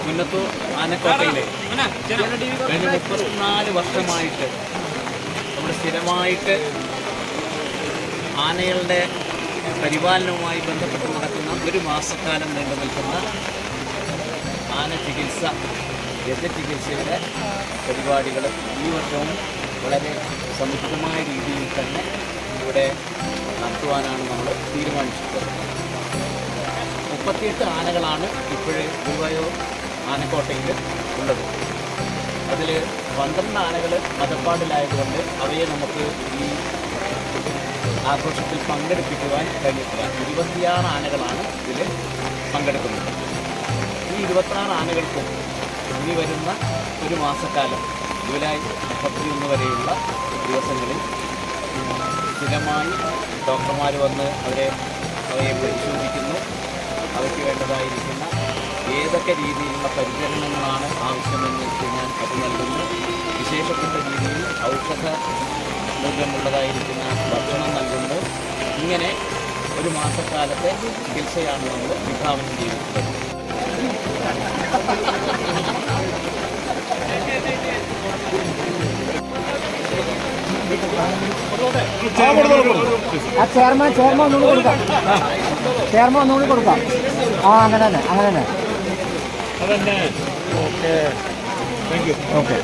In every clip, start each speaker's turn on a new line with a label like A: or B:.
A: മുന്നത്തൂർ ആനക്കോട്ടയിലെ കഴിഞ്ഞ 34 വർഷമായിട്ട് നമ്മൾ സ്ഥിരമായിട്ട് ആനകളുടെ പരിപാലനവുമായി ബന്ധപ്പെട്ട് നടക്കുന്ന ഒരു മാസക്കാലം നീണ്ടു നിൽക്കുന്ന ആന ചികിത്സ ഗജചികിത്സയുടെ പരിപാടികൾ ഈ വർഷവും വളരെ സമുചിതമായ രീതിയിൽ തന്നെ ഇവിടെ നടത്തുവാനാണ് നമ്മൾ തീരുമാനിച്ചിട്ടുള്ളത്. 38 ആനകളാണ് ഇപ്പോഴേ ഗുരുവായൂർ ആനക്കോട്ടയിൽ ഉള്ളത്. അതിൽ 12 ആനകൾ മതപ്പാടിലായതുകൊണ്ട് അവയെ നമുക്ക് ഈ ആഘോഷത്തിൽ പങ്കെടുപ്പിക്കുവാൻ കഴിഞ്ഞിട്ടില്ല. 26 ആനകളാണ് ഇതിൽ പങ്കെടുക്കുന്നത്. ഈ 26 ആനകൾക്കും ഇനി വരുന്ന ഒരു മാസക്കാലം ജൂലൈ 31 വരെയുള്ള ദിവസങ്ങളിൽ സ്ഥിരമായി ഡോക്ടർമാർ വന്ന് അവയെ പരിശോധിക്കുന്നു. അവയ്ക്ക് വേണ്ടതായിരിക്കുന്ന ഏതൊക്കെ രീതിയിലുള്ള പരിചരണങ്ങളാണ് ആവശ്യമെന്ന് വെച്ച് കഴിഞ്ഞാൽ അത് നൽകുന്നു. വിശേഷപ്പെട്ട രീതിയിൽ ഔഷധ മൂല്യമുള്ളതായിരിക്കുന്ന ഭക്ഷണം നൽകുന്നു. ഇങ്ങനെ ഒരു മാസക്കാലത്തെ ചികിത്സയാണ് നമ്മൾ വിഭാവനം ചെയ്തിട്ടുള്ളത്.
B: ചെയർമാൻ ഒന്നുകൂടി കൊടുക്കാം. ചെയർമാൻ ഒന്നുകൂടി കൊടുക്കാം. അങ്ങനെ തന്നെ
A: അതന്നെ. Okay, thank you.
B: Okay.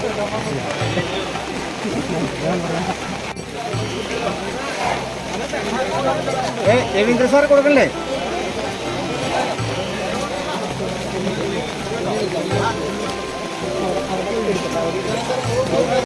B: Ravindra sir കൊടുക്കണ്ടേ?